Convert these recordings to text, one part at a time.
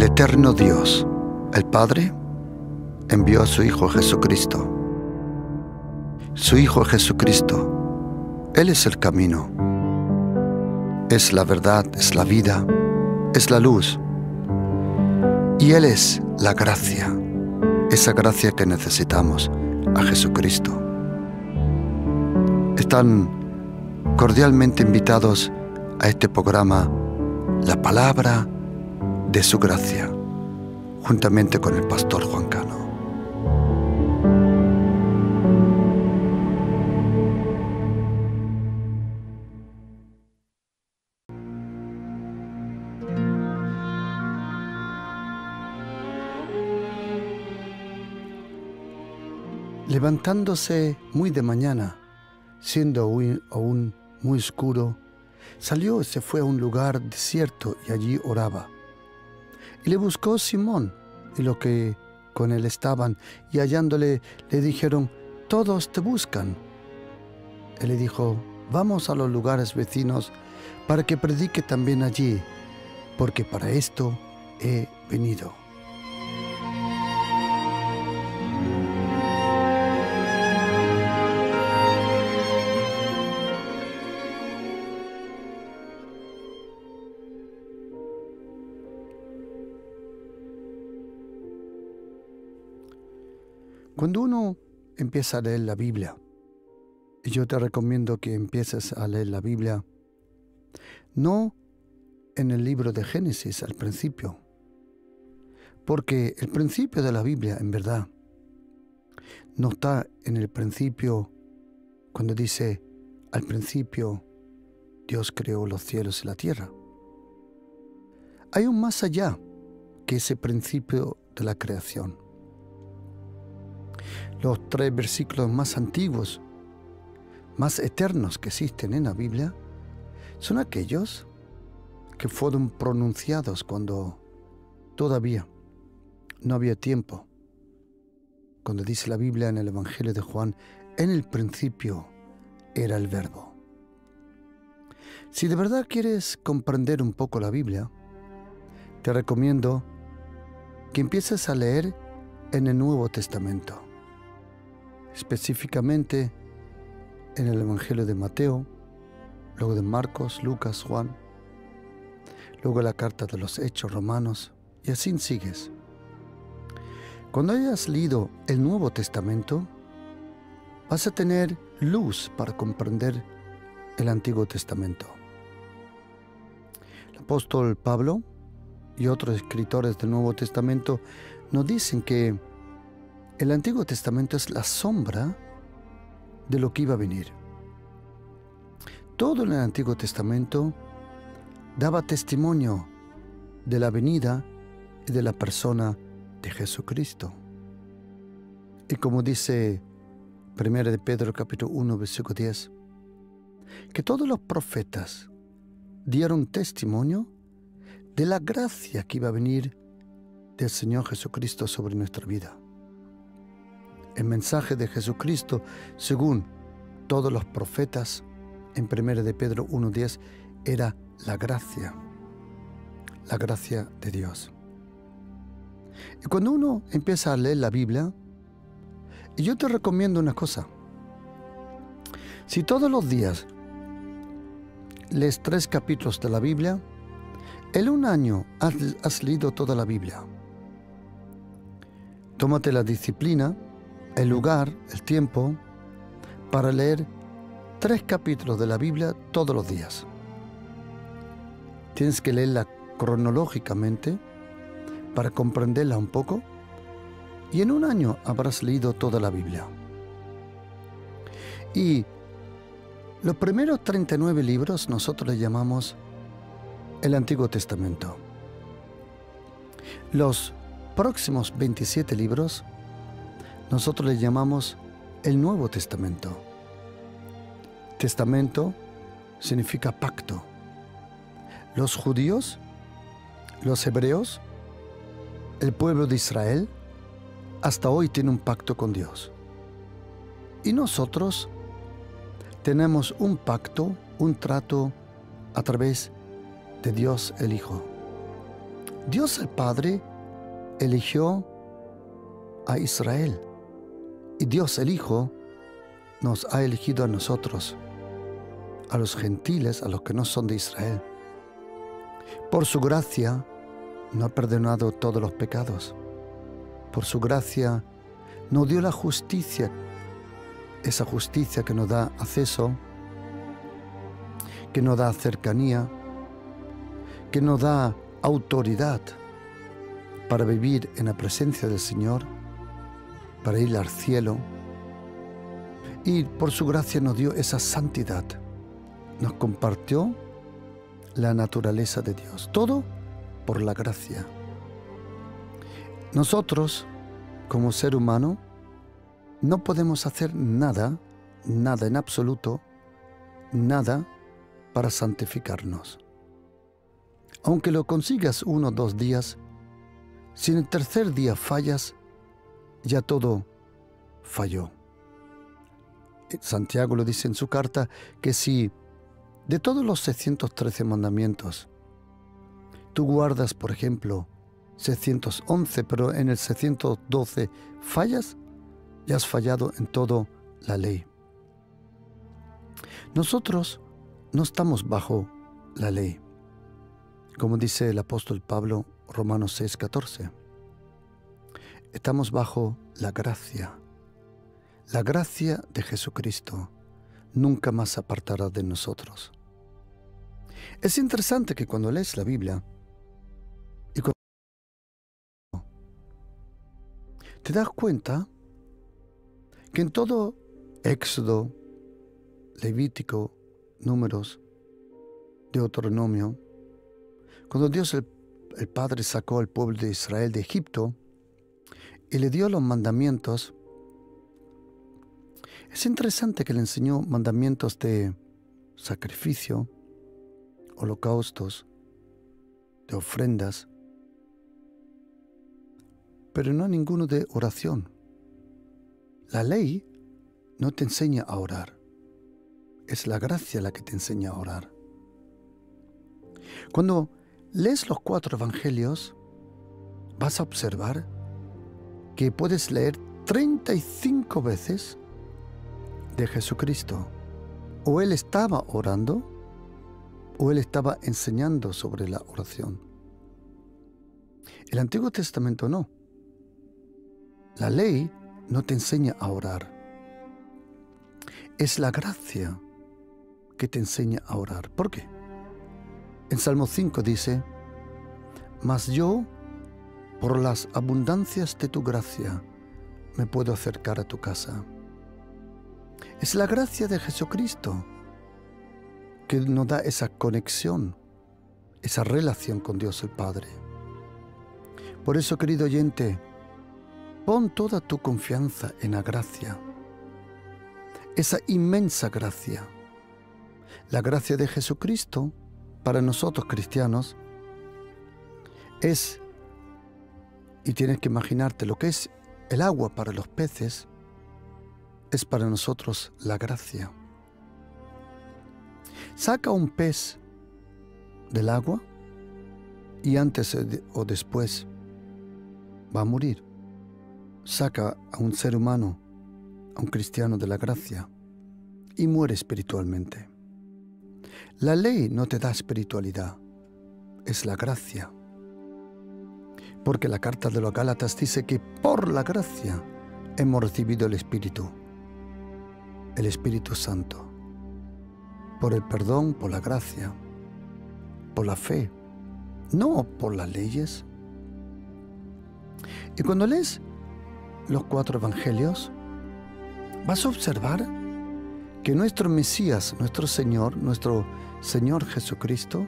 El eterno Dios, el Padre, envió a su Hijo Jesucristo. Su Hijo Jesucristo, Él es el camino, es la verdad, es la vida, es la luz. Y Él es la gracia, esa gracia que necesitamos, a Jesucristo. Están cordialmente invitados a este programa, La Palabra de su Gracia, juntamente con el pastor Juan Cano. Levantándose muy de mañana, siendo aún muy oscuro, salió y se fue a un lugar desierto y allí oraba. Y le buscó Simón y los que con él estaban, y hallándole le dijeron: todos te buscan. Él le dijo: vamos a los lugares vecinos para que predique también allí, porque para esto he venido. Cuando uno empieza a leer la Biblia, y yo te recomiendo que empieces a leer la Biblia, no en el libro de Génesis al principio, porque el principio de la Biblia, en verdad, no está en el principio cuando dice: al principio Dios creó los cielos y la tierra. Hay un más allá que ese principio de la creación. Los 3 versículos más antiguos, más eternos que existen en la Biblia, son aquellos que fueron pronunciados cuando todavía no había tiempo. Cuando dice la Biblia en el Evangelio de Juan: en el principio era el Verbo. Si de verdad quieres comprender un poco la Biblia, te recomiendo que empieces a leer en el Nuevo Testamento, específicamente en el Evangelio de Mateo, luego de Marcos, Lucas, Juan, luego la carta de los Hechos, Romanos, y así sigues. Cuando hayas leído el Nuevo Testamento, vas a tener luz para comprender el Antiguo Testamento. El apóstol Pablo y otros escritores del Nuevo Testamento nos dicen que el Antiguo Testamento es la sombra de lo que iba a venir. Todo en el Antiguo Testamento daba testimonio de la venida y de la persona de Jesucristo. Y como dice 1 de Pedro capítulo 1, versículo 10, que todos los profetas dieron testimonio de la gracia que iba a venir del Señor Jesucristo sobre nuestra vida. El mensaje de Jesucristo, según todos los profetas, en 1 de Pedro 1:10, era la gracia de Dios. Y cuando uno empieza a leer la Biblia, yo te recomiendo una cosa: si todos los días lees 3 capítulos de la Biblia, en un año has leído toda la Biblia. Tómate la disciplina, el lugar, el tiempo, para leer 3 capítulos de la Biblia todos los días. Tienes que leerla cronológicamente para comprenderla un poco, y en un año habrás leído toda la Biblia. Y los primeros 39 libros nosotros les llamamos el Antiguo Testamento. Los próximos 27 libros nosotros les llamamos el Nuevo Testamento. Testamento significa pacto. Los judíos, los hebreos, el pueblo de Israel, hasta hoy tiene un pacto con Dios. Y nosotros tenemos un pacto, un trato a través de Dios el Hijo. Dios el Padre eligió a Israel y Dios el Hijo nos ha elegido a nosotros, a los gentiles, a los que no son de Israel. Por su gracia nos ha perdonado todos los pecados. Por su gracia nos dio la justicia, esa justicia que nos da acceso, que nos da cercanía, que nos da autoridad para vivir en la presencia del Señor, para ir al cielo. Y por su gracia nos dio esa santidad. Nos compartió la naturaleza de Dios. Todo por la gracia. Nosotros, como ser humano, no podemos hacer nada en absoluto, nada para santificarnos. Aunque lo consigas 1 o 2 días, si en el tercer día fallas, ya todo falló. Santiago lo dice en su carta, que si de todos los 613 mandamientos tú guardas, por ejemplo, 611, pero en el 612 fallas, ya has fallado en toda la ley. Nosotros no estamos bajo la ley, como dice el apóstol Pablo, Romanos 6:14. Estamos bajo la gracia. La gracia de Jesucristo nunca más se apartará de nosotros. Es interesante que cuando lees la Biblia y te das cuenta que en todo Éxodo, Levítico, Números, Deuteronomio, cuando Dios el Padre sacó al pueblo de Israel de Egipto y le dio los mandamientos, es interesante que le enseñó mandamientos de sacrificio, holocaustos, de ofrendas, pero no ninguno de oración. La ley no te enseña a orar. Es la gracia la que te enseña a orar. Cuando lees los 4 evangelios, vas a observar que puedes leer 35 veces de Jesucristo. O Él estaba orando, o Él estaba enseñando sobre la oración. El Antiguo Testamento no. La ley no te enseña a orar. Es la gracia que te enseña a orar. ¿Por qué? En Salmo 5 dice, mas yo, por las abundancias de tu gracia, me puedo acercar a tu casa. Es la gracia de Jesucristo que nos da esa conexión, esa relación con Dios el Padre. Por eso, querido oyente, pon toda tu confianza en la gracia, esa inmensa gracia. La gracia de Jesucristo, para nosotros cristianos, es, y tienes que imaginarte lo que es el agua para los peces, es para nosotros la gracia. Saca un pez del agua y antes o después va a morir. Saca a un ser humano, a un cristiano de la gracia, y muere espiritualmente. La ley no te da espiritualidad, es la gracia. Porque la carta de los Gálatas dice que por la gracia hemos recibido el Espíritu Santo, por el perdón, por la gracia, por la fe, no por las leyes. Y cuando lees los 4 evangelios, vas a observar que nuestro Mesías, nuestro Señor Jesucristo,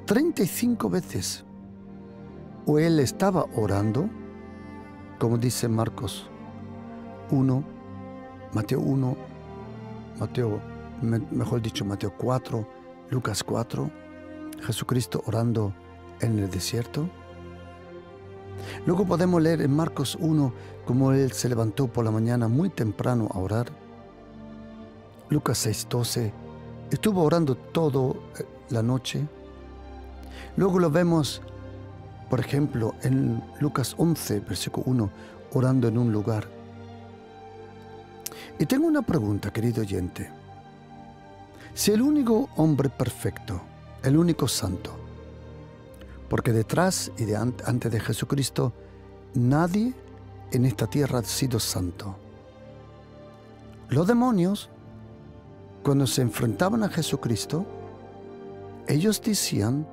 35 veces, o Él estaba orando, como dice Marcos 1, Mateo 1, Mateo 4, Lucas 4, Jesucristo orando en el desierto. Luego podemos leer en Marcos 1 cómo Él se levantó por la mañana muy temprano a orar. Lucas 6:12, estuvo orando toda la noche. Luego lo vemos Por ejemplo, en Lucas 11, versículo 1, orando en un lugar. Y tengo una pregunta, querido oyente. Si el único hombre perfecto, el único santo, porque detrás y antes de Jesucristo, nadie en esta tierra ha sido santo. Los demonios, cuando se enfrentaban a Jesucristo, ellos decían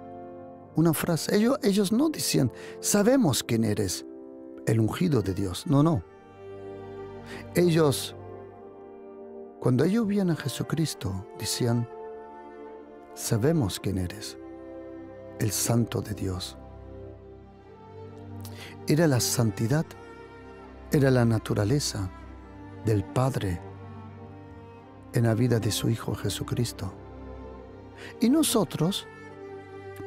una frase. Ellos no decían, sabemos quién eres, el ungido de Dios. No. Cuando ellos veían a Jesucristo, decían, sabemos quién eres, el santo de Dios. Era la santidad, era la naturaleza del Padre en la vida de su Hijo Jesucristo. Y nosotros,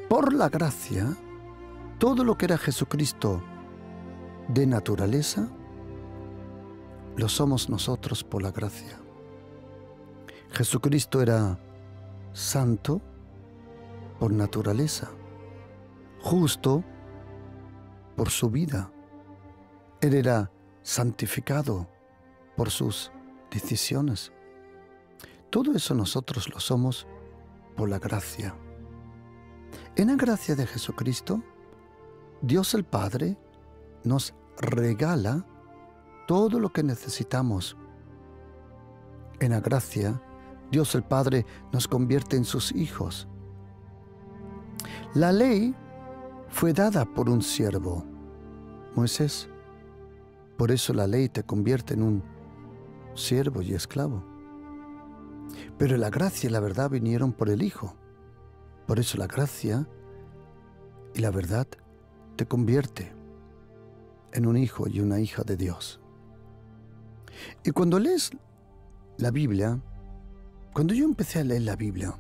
por la gracia, todo lo que era Jesucristo de naturaleza, lo somos nosotros por la gracia. Jesucristo era santo por naturaleza, justo por su vida. Él era santificado por sus decisiones. Todo eso nosotros lo somos por la gracia. En la gracia de Jesucristo, Dios el Padre nos regala todo lo que necesitamos. En la gracia, Dios el Padre nos convierte en sus hijos. La ley fue dada por un siervo, Moisés. Por eso la ley te convierte en un siervo y esclavo. Pero la gracia y la verdad vinieron por el Hijo. Por eso la gracia y la verdad te convierte en un hijo y una hija de Dios. Y cuando lees la Biblia, cuando yo empecé a leer la Biblia,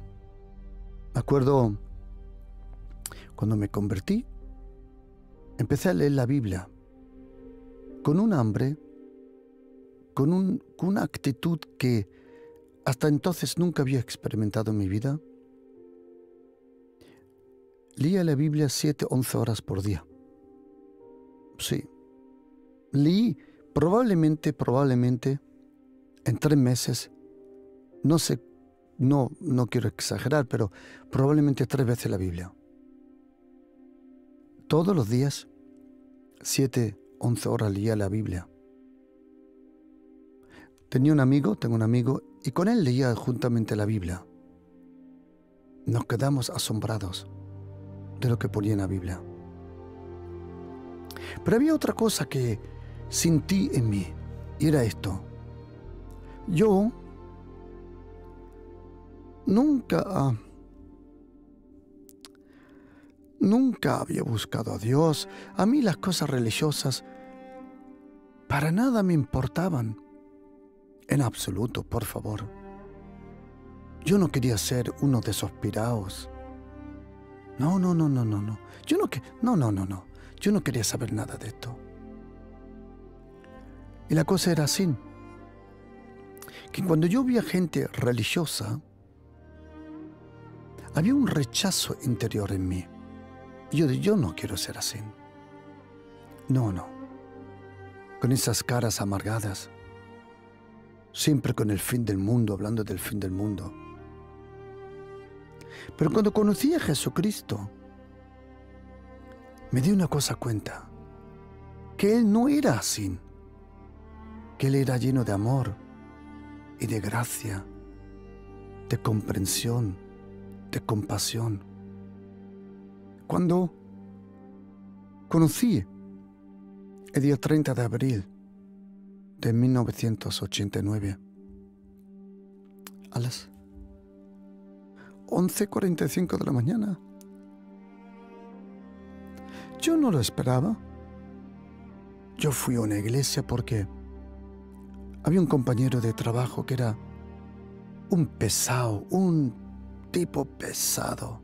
me acuerdo cuando me convertí, empecé a leer la Biblia con un hambre, con una actitud que hasta entonces nunca había experimentado en mi vida. Leía la Biblia 7, 11 horas por día. Sí. Leí probablemente en 3 meses, no sé, no quiero exagerar, pero probablemente 3 veces la Biblia. Todos los días, 7, 11 horas leía la Biblia. Tengo un amigo, y con él leía juntamente la Biblia. Nos quedamos asombrados de lo que ponía en la Biblia. Pero había otra cosa que sentí en mí, y era esto. Yo nunca había buscado a Dios. A mí las cosas religiosas para nada me importaban. En absoluto, por favor. Yo no quería ser uno de esos piraos. No. Yo no quería saber nada de esto. Y la cosa era así. Que cuando yo veía gente religiosa, había un rechazo interior en mí. Y yo no quiero ser así. No. Con esas caras amargadas. Siempre con el fin del mundo, hablando del fin del mundo. Pero cuando conocí a Jesucristo, me di una cosa cuenta. Que Él no era así. Que Él era lleno de amor y de gracia, de comprensión, de compasión. Cuando conocí el día 30 de abril de 1989 a las 11:45 de la mañana, yo no lo esperaba. Yo fui a una iglesia porque había un compañero de trabajo que era un pesado, un tipo pesado.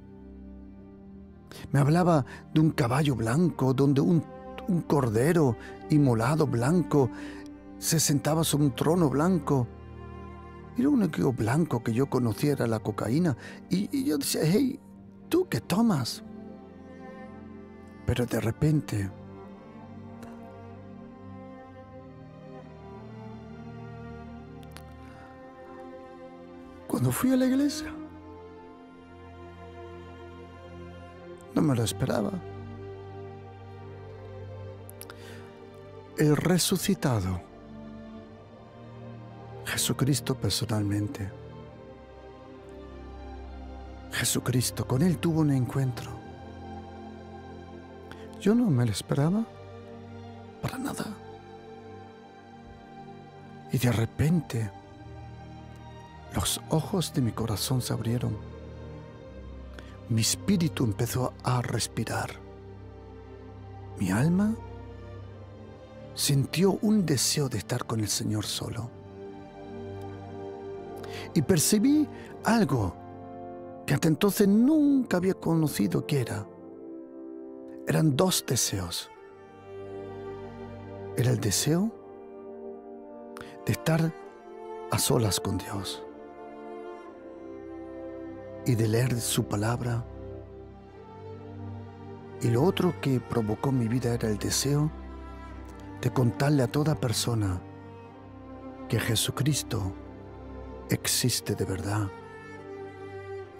Me hablaba de un caballo blanco, donde un cordero inmolado blanco se sentaba sobre un trono blanco. Y lo único blanco que yo conocía era la cocaína. Y yo decía, hey, ¿tú qué tomas? Pero de repente, cuando fui a la iglesia, no me lo esperaba. El resucitado, Jesucristo personalmente, Jesucristo, con Él tuvo un encuentro. Yo no me lo esperaba para nada. Y de repente, los ojos de mi corazón se abrieron. Mi espíritu empezó a respirar. Mi alma sintió un deseo de estar con el Señor solo. Y percibí algo que hasta entonces nunca había conocido que era. Eran dos deseos. Era el deseo de estar a solas con Dios y de leer su palabra. Y lo otro que provocó mi vida era el deseo de contarle a toda persona que Jesucristo existe de verdad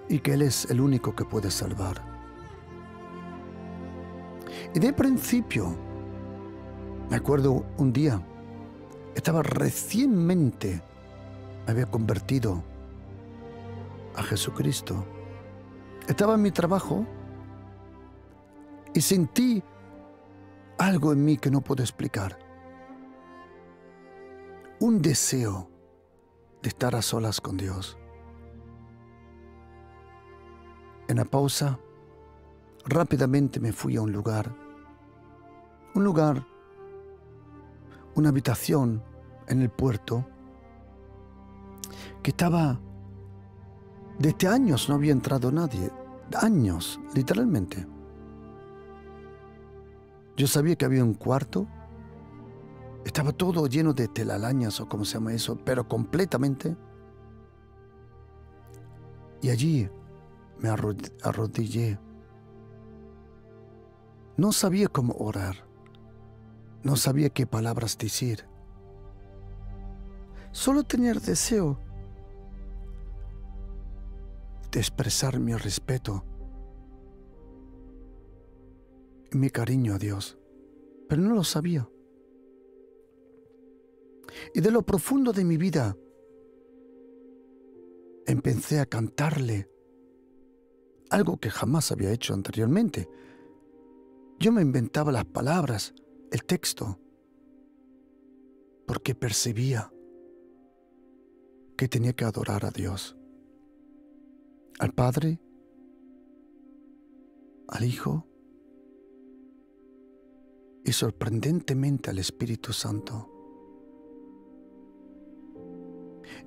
y que Él es el único que puede salvar. Y de principio, me acuerdo un día, estaba recientemente, me había convertido a Jesucristo. Estaba en mi trabajo y sentí algo en mí que no puedo explicar. Un deseo de estar a solas con Dios. En la pausa, rápidamente me fui a un lugar, una habitación en el puerto, que estaba, desde años no había entrado nadie, años, literalmente. Yo sabía que había un cuarto, estaba todo lleno de telarañas o como se llama eso, pero completamente. Y allí me arrodillé. No sabía cómo orar, no sabía qué palabras decir. Solo tenía el deseo de expresar mi respeto y mi cariño a Dios, pero no lo sabía. Y de lo profundo de mi vida empecé a cantarle algo que jamás había hecho anteriormente. Yo me inventaba las palabras, el texto, porque percibía que tenía que adorar a Dios, al Padre, al Hijo y sorprendentemente al Espíritu Santo.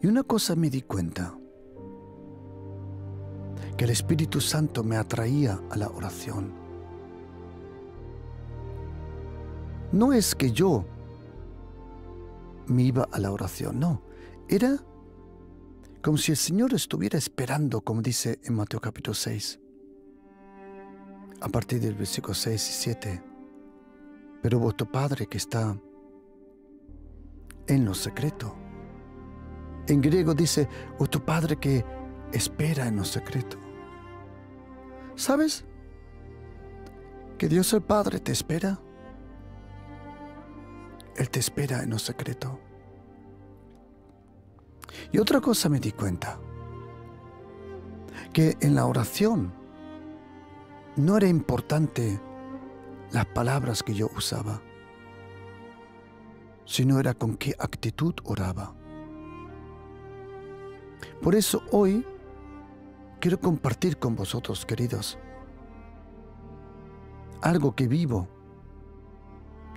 Y una cosa me di cuenta, que el Espíritu Santo me atraía a la oración. No es que yo me iba a la oración, no. Era como si el Señor estuviera esperando, como dice en Mateo capítulo 6, a partir del versículo 6 y 7. Pero vuestro Padre que está en lo secreto. En griego dice, vuestro Padre que espera en lo secreto. ¿Sabes que Dios el Padre te espera? Él te espera en lo secreto. Y otra cosa me di cuenta, que en la oración no era importante las palabras que yo usaba, sino era con qué actitud oraba. Por eso hoy quiero compartir con vosotros, queridos, algo que vivo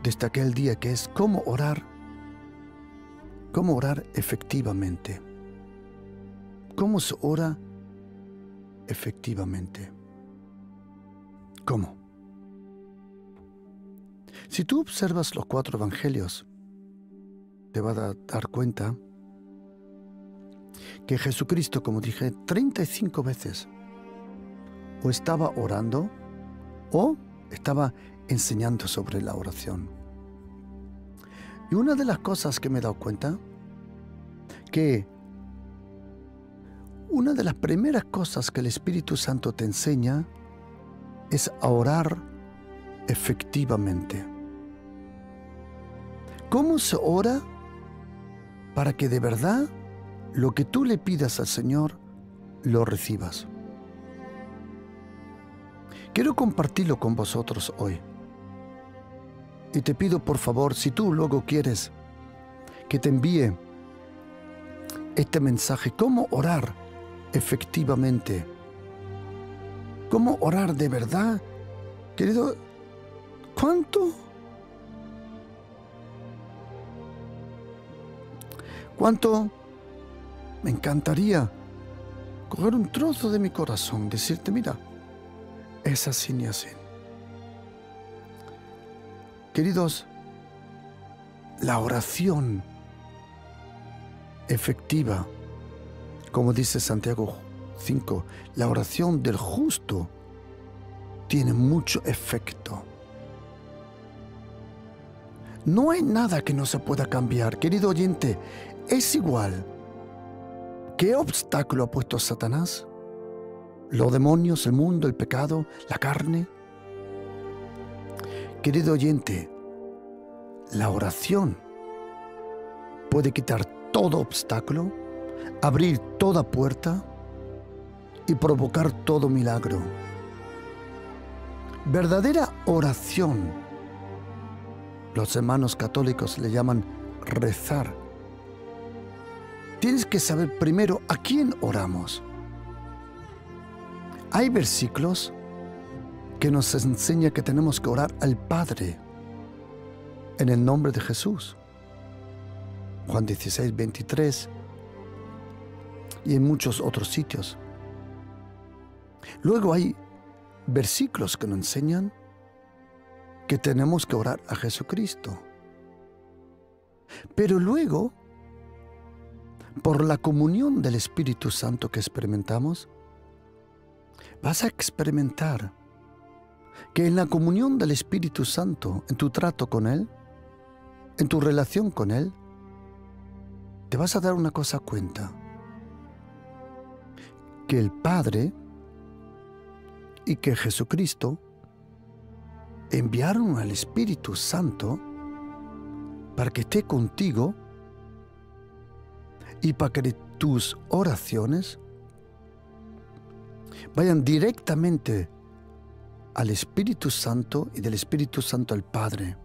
desde aquel día, que es cómo orar efectivamente. ¿Cómo se ora efectivamente? ¿Cómo? Si tú observas los 4 evangelios, te vas a dar cuenta que Jesucristo, como dije, 35 veces o estaba orando o estaba enseñando sobre la oración. Y una de las cosas que me he dado cuenta, que una de las primeras cosas que el Espíritu Santo te enseña es a orar efectivamente. ¿Cómo se ora para que de verdad lo que tú le pidas al Señor lo recibas? Quiero compartirlo con vosotros hoy. Y te pido por favor, si tú luego quieres que te envíe este mensaje, cómo orar efectivamente, cómo orar de verdad, querido, ¿cuánto me encantaría coger un trozo de mi corazón, decirte, mira, es así ni así. Queridos, la oración efectiva, como dice Santiago 5, la oración del justo tiene mucho efecto. No hay nada que no se pueda cambiar, querido oyente, es igual. ¿Qué obstáculo ha puesto Satanás? ¿Los demonios, el mundo, el pecado, la carne? Querido oyente, la oración puede quitar todo obstáculo, abrir toda puerta y provocar todo milagro. Verdadera oración, los hermanos católicos le llaman rezar. Tienes que saber primero a quién oramos. Hay versículos que nos enseña que tenemos que orar al Padre en el nombre de Jesús. Juan 16, 23 y en muchos otros sitios. Luego hay versículos que nos enseñan que tenemos que orar a Jesucristo. Pero luego, por la comunión del Espíritu Santo que experimentamos, vas a experimentar que en la comunión del Espíritu Santo, en tu trato con Él, en tu relación con Él, te vas a dar una cosa cuenta, que el Padre y que Jesucristo enviaron al Espíritu Santo para que esté contigo y para que tus oraciones vayan directamente al Espíritu Santo y del Espíritu Santo al Padre.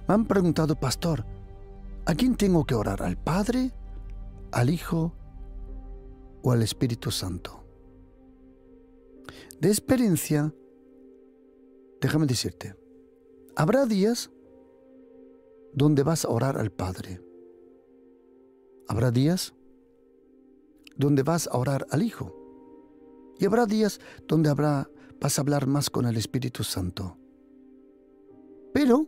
Me han preguntado, pastor, ¿a quién tengo que orar? ¿Al Padre, al Hijo o al Espíritu Santo? De experiencia, déjame decirte, habrá días donde vas a orar al Padre. Habrá días donde vas a orar al Hijo. Y habrá días donde vas a hablar más con el Espíritu Santo. Pero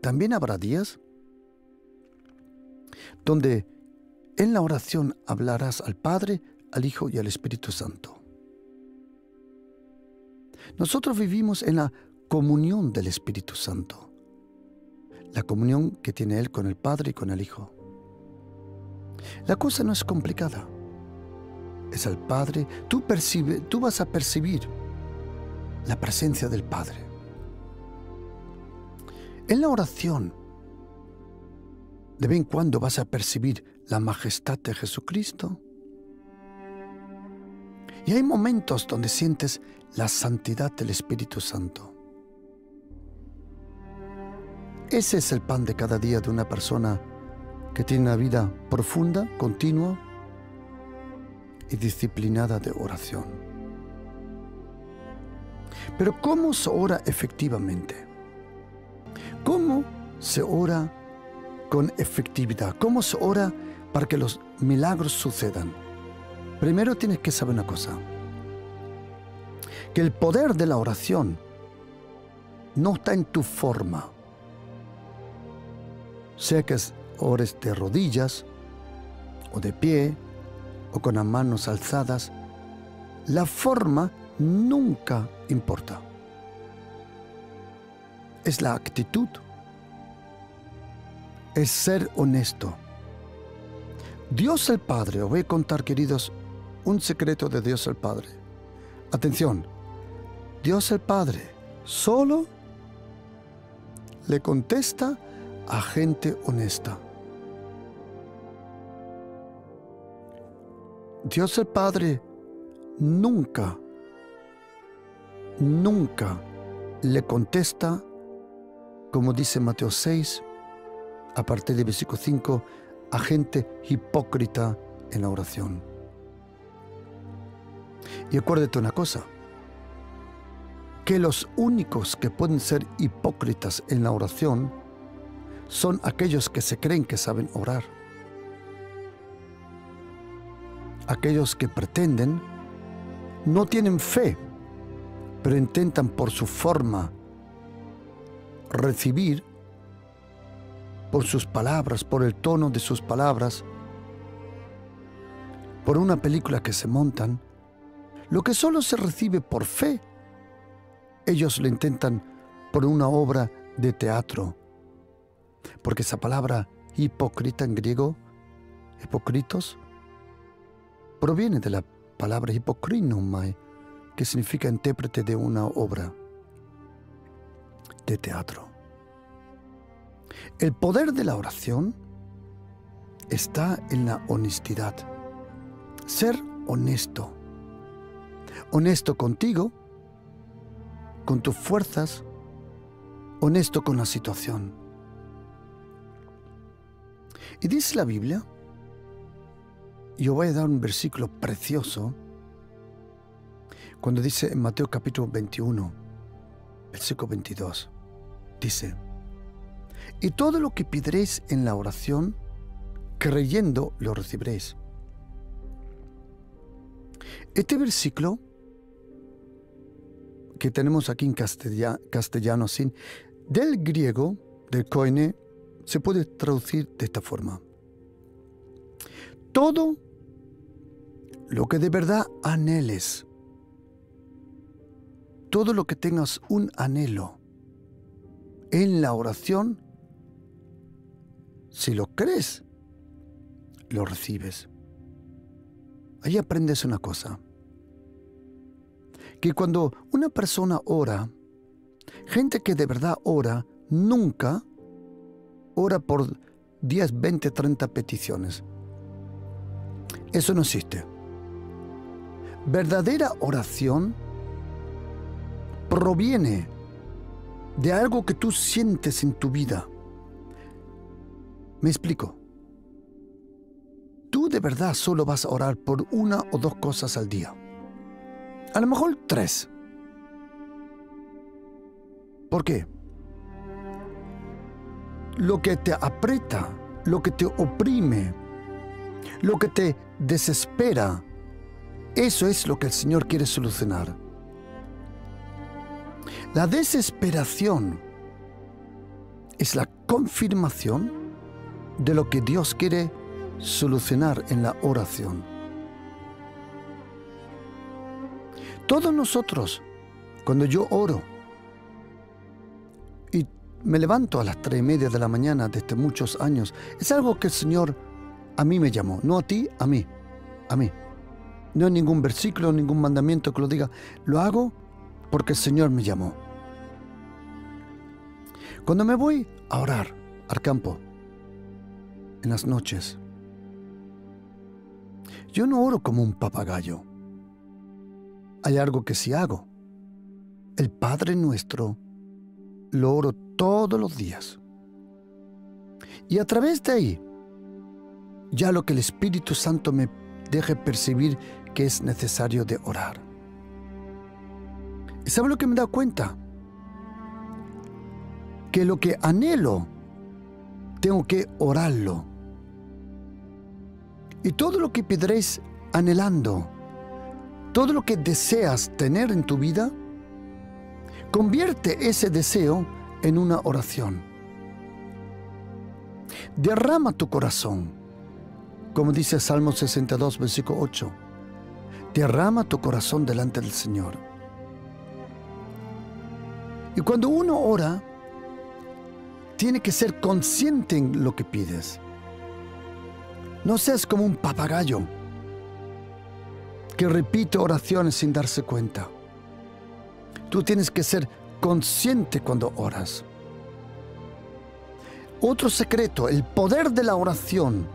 también habrá días donde en la oración hablarás al Padre, al Hijo y al Espíritu Santo. Nosotros vivimos en la comunión del Espíritu Santo. La comunión que tiene Él con el Padre y con el Hijo. La cosa no es complicada. Es el Padre. Tú vas a percibir la presencia del Padre. En la oración, de vez en cuando vas a percibir la majestad de Jesucristo. Y hay momentos donde sientes la santidad del Espíritu Santo. Ese es el pan de cada día de una persona que tiene una vida profunda, continua y disciplinada de oración. Pero ¿cómo se ora efectivamente? ¿Cómo se ora con efectividad? ¿Cómo se ora para que los milagros sucedan? Primero tienes que saber una cosa, que el poder de la oración no está en tu forma, sea que ores de rodillas o de pie o con las manos alzadas. La forma nunca importa. es la actitud, es ser honesto. Dios el Padre, os voy a contar, queridos, un secreto de Dios el Padre. Atención, Dios el Padre solo le contesta a gente honesta. Dios el Padre nunca le contesta, como dice Mateo 6, a partir del versículo 5, a gente hipócrita en la oración. Y acuérdate una cosa, que los únicos que pueden ser hipócritas en la oración son aquellos que se creen que saben orar. Aquellos que pretenden, no tienen fe, pero intentan por su forma recibir, por sus palabras, por el tono de sus palabras, por una película que se montan, lo que solo se recibe por fe, ellos lo intentan por una obra de teatro. Porque esa palabra hipócrita en griego, hipócritos, proviene de la palabra hipokrinomai, que significa intérprete de una obra de teatro. El poder de la oración está en la honestidad. Ser honesto. Honesto contigo, con tus fuerzas, honesto con la situación. Y dice la Biblia, yo voy a dar un versículo precioso, cuando dice en Mateo capítulo 21, versículo 22, dice: y todo lo que pediréis en la oración, creyendo, lo recibiréis. Este versículo que tenemos aquí en castellano, sin, del griego, del koine, se puede traducir de esta forma: todo lo que de verdad anheles, todo lo que tengas un anhelo en la oración, si lo crees, lo recibes. Ahí aprendes una cosa, que cuando una persona ora, gente que de verdad ora, nunca ora por 10, 20, 30 peticiones. Eso no existe. Verdadera oración proviene de algo que tú sientes en tu vida. Me explico. Tú de verdad solo vas a orar por una o dos cosas al día. A lo mejor 3. ¿Por qué? Lo que te aprieta, lo que te oprime, lo que te desespera, eso es lo que el Señor quiere solucionar. La desesperación es la confirmación de lo que Dios quiere solucionar en la oración. Todos nosotros, cuando yo oro y me levanto a las 3:30 de la mañana desde muchos años, es algo que el Señor a mí me llamó, no a ti, a mí, a mí. No hay ningún versículo, ningún mandamiento que lo diga. Lo hago porque el Señor me llamó. Cuando me voy a orar al campo, en las noches, yo no oro como un papagayo. Hay algo que sí hago. El Padre Nuestro lo oro todos los días. Y a través de ahí, ya lo que el Espíritu Santo me deje percibir que es necesario de orar. ¿Y sabe lo que me he dado cuenta? Que lo que anhelo, tengo que orarlo. Y todo lo que pediréis anhelando, todo lo que deseas tener en tu vida, convierte ese deseo en una oración. Derrama tu corazón, como dice Salmo 62, versículo 8. Derrama tu corazón delante del Señor. Y cuando uno ora, Tienes que ser consciente en lo que pides. No seas como un papagayo que repite oraciones sin darse cuenta. Tú tienes que ser consciente cuando oras. Otro secreto, el poder de la oración.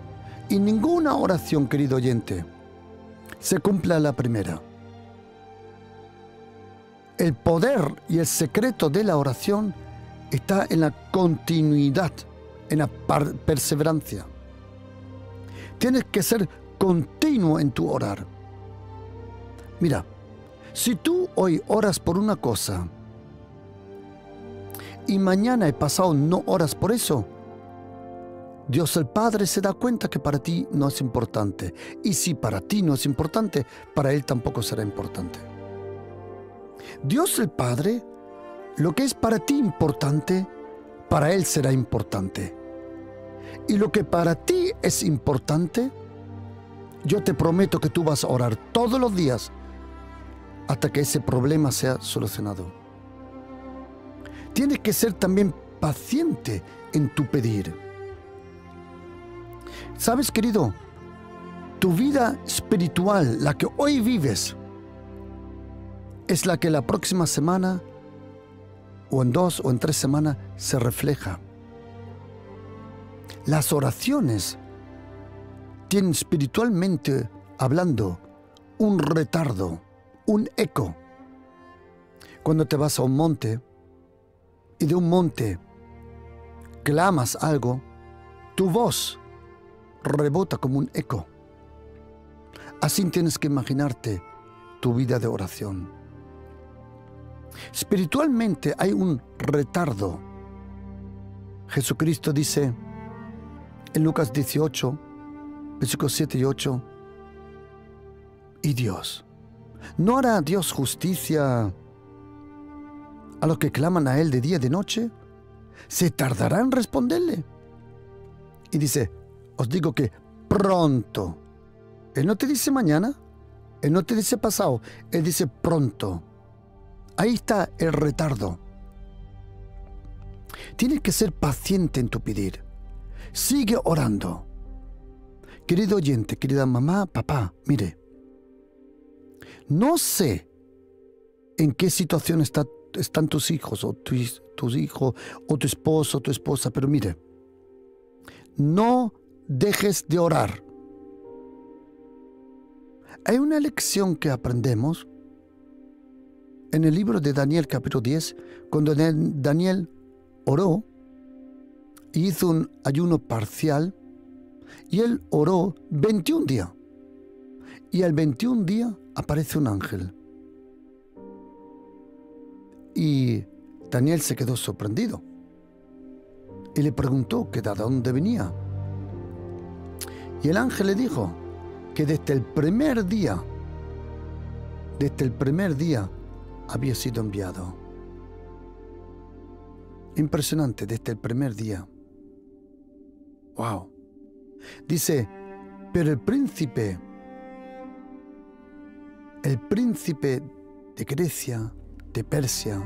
Y ninguna oración, querido oyente, se cumple a la primera. El poder y el secreto de la oración está en la continuidad, en la perseverancia. Tienes que ser continuo en tu orar. Mira, si tú hoy oras por una cosa y mañana y pasado no oras por eso, Dios el Padre se da cuenta que para ti no es importante. Y si para ti no es importante, para Él tampoco será importante. Dios el Padre, lo que es para ti importante, para Él será importante. Y lo que para ti es importante, yo te prometo que tú vas a orar todos los días hasta que ese problema sea solucionado. Tienes que ser también paciente en tu pedir. ¿Sabes, querido? Tu vida espiritual, la que hoy vives, es la que la próxima semana, o en 2 o en 3 semanas, se refleja. Las oraciones tienen espiritualmente hablando un retardo, un eco. Cuando te vas a un monte y de un monte clamas algo, tu voz rebota como un eco. Así tienes que imaginarte tu vida de oración. Espiritualmente hay un retardo. Jesucristo dice en Lucas 18, versículos 7 y 8, y Dios, ¿no hará Dios justicia a los que claman a Él de día y de noche? ¿Se tardará en responderle? Y dice, os digo que pronto. Él no te dice mañana, Él no te dice pasado, Él dice pronto. Ahí está el retardo. Tienes que ser paciente en tu pedir. Sigue orando. Querido oyente, querida mamá, papá, mire. No sé en qué situación están tus hijos, o tus hijos, o tu esposo, o tu esposa, pero mire. No dejes de orar. Hay una lección que aprendemos en el libro de Daniel, capítulo 10, cuando Daniel oró y hizo un ayuno parcial, y él oró 21 días. Y al 21 día aparece un ángel. Y Daniel se quedó sorprendido. Y le preguntó que de dónde venía. Y el ángel le dijo que desde el primer día había sido enviado. Impresionante, desde el primer día. ¡Wow! Dice, pero el príncipe de Grecia, de Persia,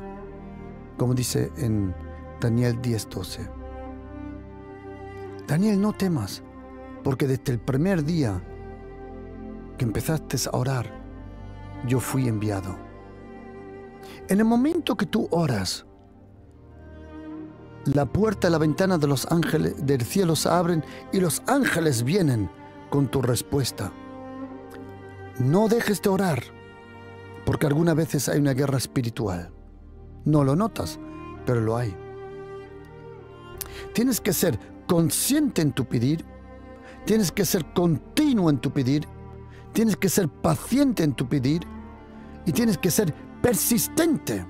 como dice en Daniel 10:12. Daniel, no temas, porque desde el primer día que empezaste a orar, yo fui enviado. En el momento que tú oras, la puerta y la ventana de los ángeles del cielo se abren y los ángeles vienen con tu respuesta. No dejes de orar, porque algunas veces hay una guerra espiritual. No lo notas, pero lo hay. Tienes que ser consciente en tu pedir, tienes que ser continuo en tu pedir, tienes que ser paciente en tu pedir y tienes que ser persistente.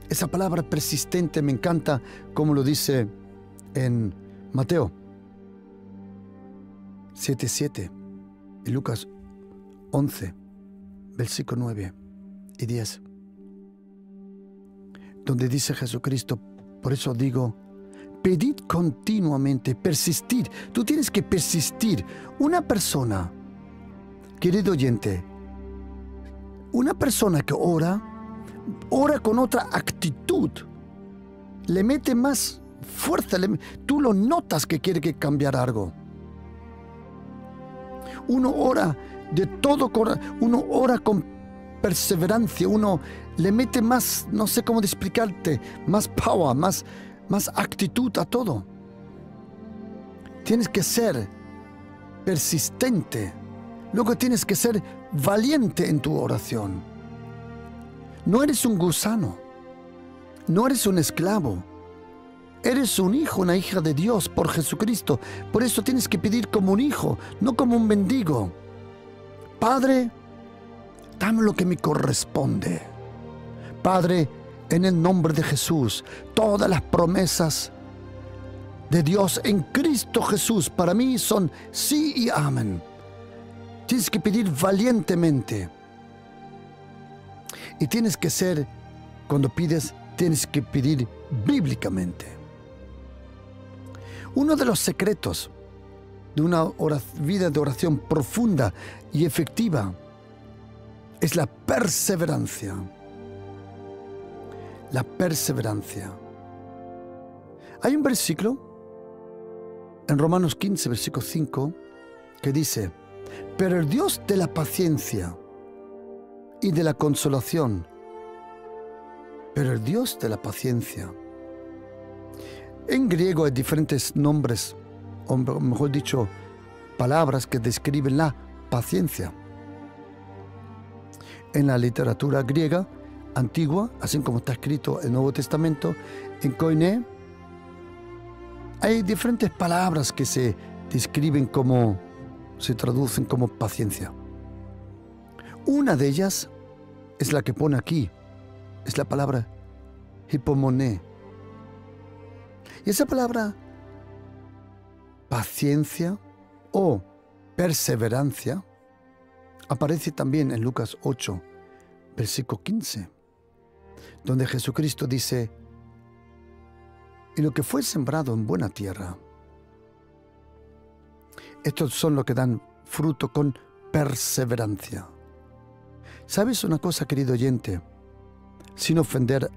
Esa palabra persistente me encanta, como lo dice en Mateo 7:7 y Lucas 11, versículo 9 y 10, donde dice Jesucristo, por eso digo, pedid continuamente, persistir. Tú tienes que persistir. Una persona, querido oyente, una persona que ora con otra actitud, le mete más fuerza, tú lo notas que quiere que cambiar algo. Uno ora de todo corazón, uno ora con perseverancia, uno le mete más, no sé cómo explicarte, más power, más actitud a todo. Tienes que ser persistente. Luego tienes que ser valiente en tu oración. No eres un gusano. No eres un esclavo. Eres un hijo, una hija de Dios por Jesucristo. Por eso tienes que pedir como un hijo, no como un mendigo. Padre, dame lo que me corresponde. Padre, en el nombre de Jesús, todas las promesas de Dios en Cristo Jesús para mí son sí y amén. Tienes que pedir valientemente. Y tienes que ser, cuando pides, tienes que pedir bíblicamente. Uno de los secretos de una vida de oración profunda y efectiva es la perseverancia. La perseverancia. Hay un versículo en Romanos 15, versículo 5, que dice: pero el Dios de la paciencia y de la consolación, pero el Dios de la paciencia. En griego hay diferentes nombres, o mejor dicho, palabras que describen la paciencia. En la literatura griega antigua, así como está escrito en el Nuevo Testamento, en Koiné, hay diferentes palabras que se describen como, se traducen como paciencia. Una de ellas es la que pone aquí, es la palabra hipomoné. Y esa palabra paciencia o perseverancia aparece también en Lucas 8, versículo 15, donde Jesucristo dice: y lo que fue sembrado en buena tierra, estos son los que dan fruto con perseverancia. ¿Sabes una cosa, querido oyente? Sin ofender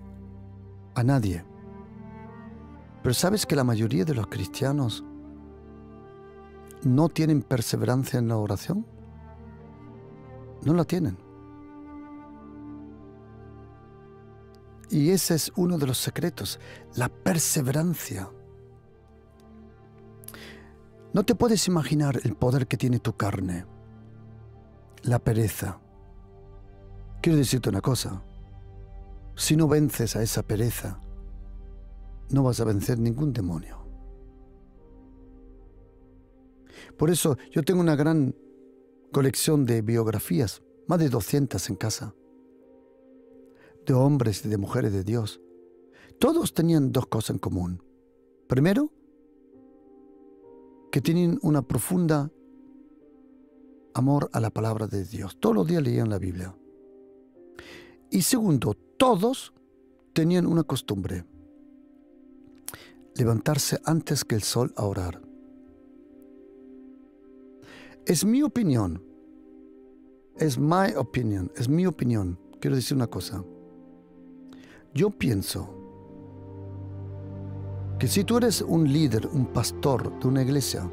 a nadie, pero ¿sabes que la mayoría de los cristianos no tienen perseverancia en la oración? No la tienen. Y ese es uno de los secretos, la perseverancia. No te puedes imaginar el poder que tiene tu carne, la pereza. Quiero decirte una cosa: si no vences a esa pereza, no vas a vencer ningún demonio. Por eso yo tengo una gran colección de biografías, más de 200 en casa, de hombres y de mujeres de Dios. Todos tenían dos cosas en común. Primero, que tenían una profunda amor a la palabra de Dios. Todos los días leían la Biblia. Y segundo, todos tenían una costumbre: levantarse antes que el sol a orar. Es mi opinión. Es my opinion. Es mi opinión. Quiero decir una cosa. Yo pienso que si tú eres un líder, un pastor de una iglesia,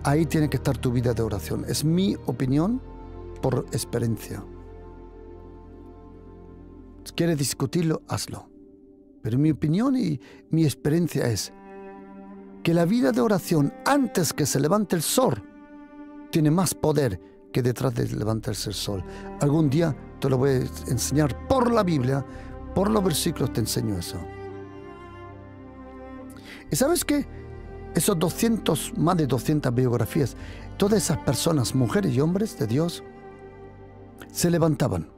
ahí tiene que estar tu vida de oración. Es mi opinión por experiencia. Si quieres discutirlo, hazlo. Pero mi opinión y mi experiencia es que la vida de oración antes que se levante el sol tiene más poder que detrás de levantarse el sol. Algún día te lo voy a enseñar por la Biblia, por los versículos te enseño eso. ¿Y sabes qué? Esos más de 200 biografías, todas esas personas, mujeres y hombres de Dios, se levantaban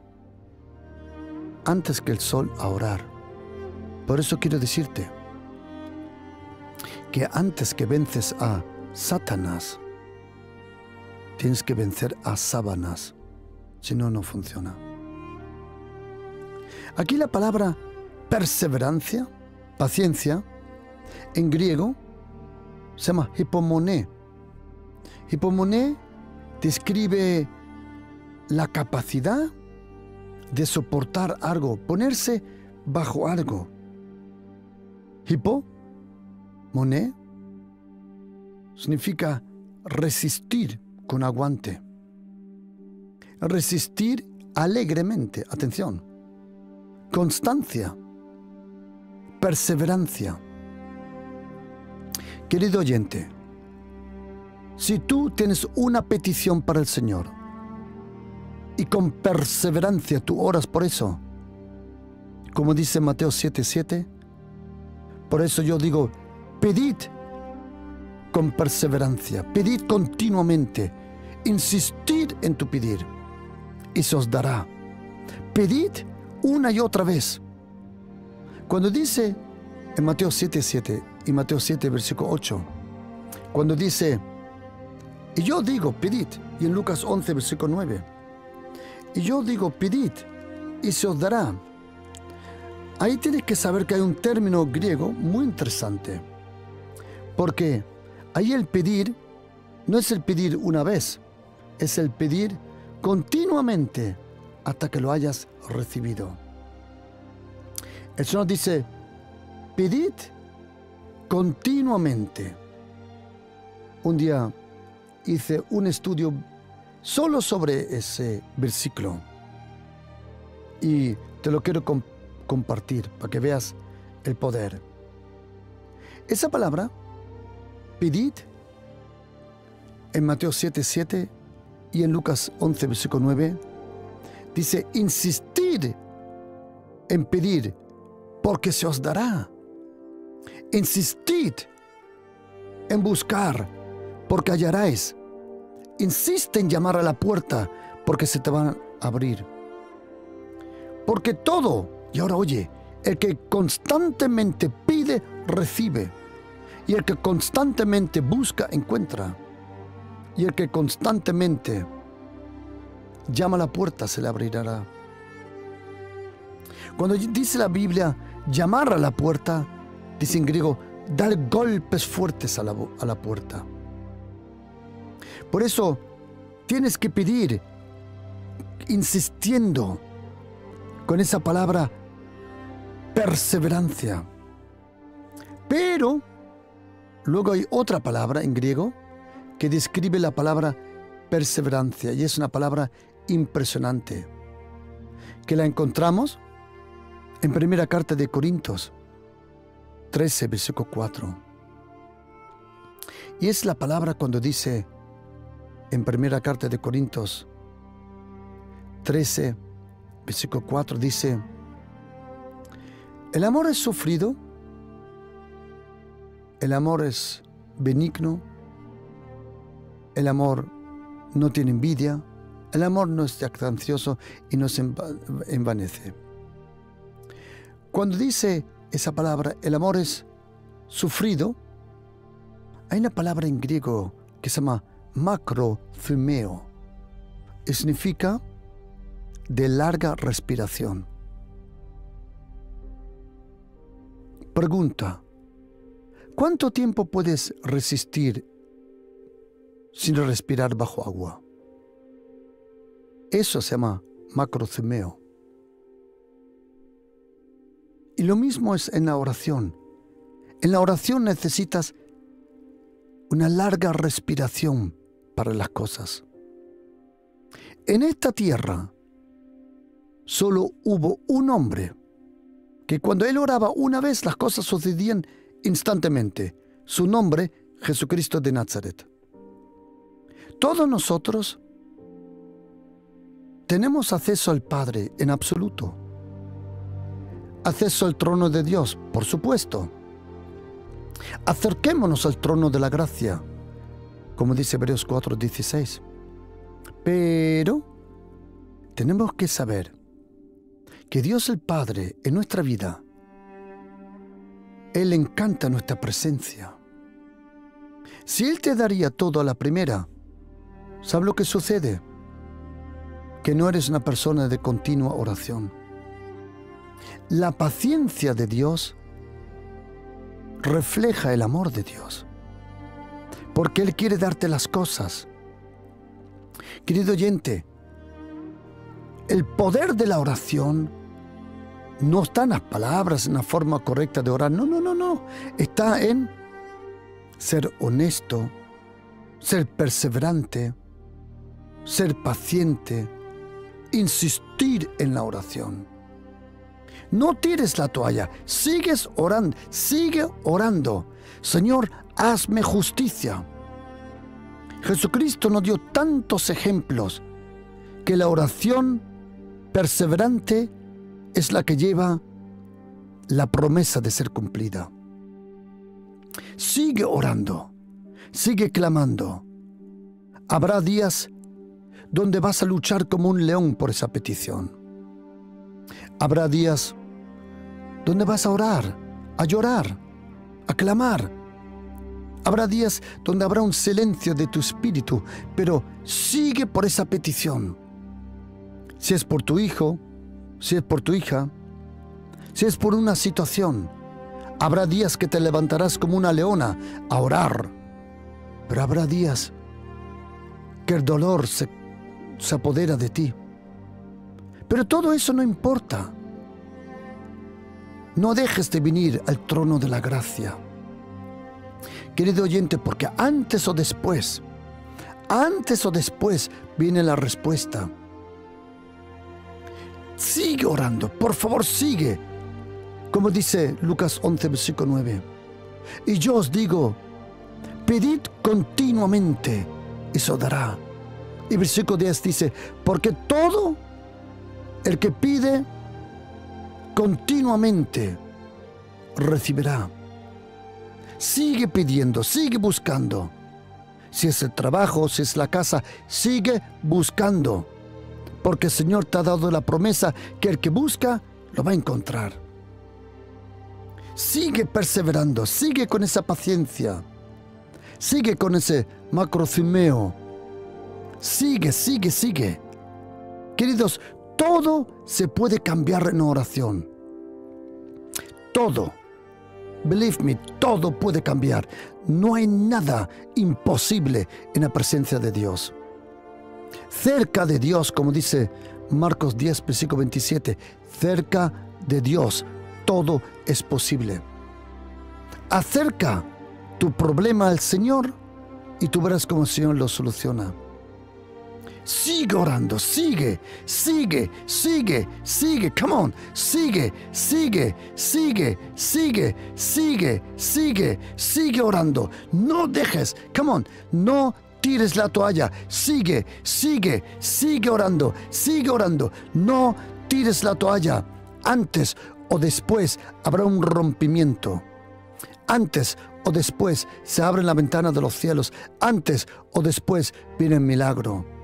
antes que el sol a orar. Por eso quiero decirte que antes que vences a Satanás, tienes que vencer a Sabanas. Si no, no funciona. Aquí la palabra perseverancia, paciencia, en griego se llama hipomoné. Hipomoné describe la capacidad de soportar algo, ponerse bajo algo. Hipo, moné, significa resistir con aguante. Resistir alegremente, atención. Constancia, perseverancia. Querido oyente, si tú tienes una petición para el Señor y con perseverancia tú oras por eso, como dice Mateo 7:7, por eso yo digo, pedid con perseverancia, pedid continuamente, insistid en tu pedir y se os dará. Pedid una y otra vez. Cuando dice en Mateo 7:7 y Mateo 7, versículo 8, cuando dice, y yo digo, pedid, y en Lucas 11, versículo 9, y yo digo, pedid y se os dará. Ahí tienes que saber que hay un término griego muy interesante, porque ahí el pedir no es el pedir una vez, es el pedir continuamente hasta que lo hayas recibido. El Señor dice, pedid continuamente. Un día hice un estudio solo sobre ese versículo y te lo quiero compartir para que veas el poder. Esa palabra, pedid, en Mateo 7:7 y en Lucas 11, versículo 9, dice, insistid en pedir, porque se os dará. Insistid en buscar, porque hallaréis. Insiste en llamar a la puerta, porque se te van a abrir. Porque todo, y ahora oye, el que constantemente pide, recibe. Y el que constantemente busca, encuentra. Y el que constantemente llama a la puerta, se le abrirá. Cuando dice la Biblia, llamar a la puerta, dice en griego, dar golpes fuertes a la puerta. Por eso, tienes que pedir, insistiendo, con esa palabra, perseverancia. Pero, luego hay otra palabra en griego que describe la palabra perseverancia, y es una palabra impresionante, que la encontramos en primera carta de Corintios 13, versículo 4. Y es la palabra cuando dice en primera carta de Corintios 13, versículo 4, dice, el amor es sufrido, el amor es benigno, el amor no tiene envidia, el amor no es jactancioso y no se envanece. Cuando dice esa palabra, el amor es sufrido, hay una palabra en griego que se llama macrothumeo, y significa de larga respiración. Pregunta, ¿cuánto tiempo puedes resistir sin respirar bajo agua? Eso se llama macrothumeo. Y lo mismo es en la oración. En la oración necesitas una larga respiración para las cosas. En esta tierra solo hubo un hombre que cuando él oraba una vez las cosas sucedían instantáneamente. Su nombre, Jesucristo de Nazaret. Todos nosotros tenemos acceso al Padre en absoluto. Acceso al trono de Dios, por supuesto. Acerquémonos al trono de la gracia, como dice Hebreos 4:16. Pero tenemos que saber que Dios el Padre en nuestra vida, Él le encanta nuestra presencia. Si Él te daría todo a la primera, ¿sabes lo que sucede? Que no eres una persona de continua oración. La paciencia de Dios refleja el amor de Dios, porque Él quiere darte las cosas. Querido oyente, el poder de la oración No está en las palabras, en la forma correcta de orar. No, no, no, no. Está en ser honesto, ser perseverante, ser paciente, insistir en la oración. No tires la toalla, sigues orando, sigue orando. Señor, hazme justicia. Jesucristo nos dio tantos ejemplos que la oración perseverante es la que lleva la promesa de ser cumplida. Sigue orando, sigue clamando. Habrá días donde vas a luchar como un león por esa petición. Habrá días donde vas a orar, a llorar, a clamar. Habrá días donde habrá un silencio de tu espíritu, pero sigue por esa petición. Si es por tu hijo, si es por tu hija, si es por una situación, habrá días que te levantarás como una leona a orar, pero habrá días que el dolor se apodera de ti. Pero todo eso no importa. No dejes de venir al trono de la gracia, querido oyente, porque antes o después viene la respuesta. Sigue orando, por favor, sigue. Como dice Lucas 11, versículo 9. Y yo os digo, pedid continuamente y se os dará. Y versículo 10 dice, porque todo el que pide continuamente recibirá. Sigue pidiendo, sigue buscando. Si es el trabajo, si es la casa, sigue buscando. Porque el Señor te ha dado la promesa que el que busca lo va a encontrar. Sigue perseverando, sigue con esa paciencia. Sigue con ese macrothumeo. Sigue, sigue, sigue. Queridos, todo se puede cambiar en oración. Todo. Believe me, todo puede cambiar. No hay nada imposible en la presencia de Dios. Cerca de Dios, como dice Marcos 10, versículo 27, cerca de Dios todo es posible. Acerca tu problema al Señor y tú verás cómo el Señor lo soluciona. Sigue orando, sigue, sigue, sigue, sigue, come on, sigue, sigue, sigue, sigue, sigue, sigue, sigue orando. No dejes, come on, no tires la toalla, sigue, sigue, sigue orando, no tires la toalla. Antes o después habrá un rompimiento. Antes o después se abre la ventana de los cielos. Antes o después viene el milagro.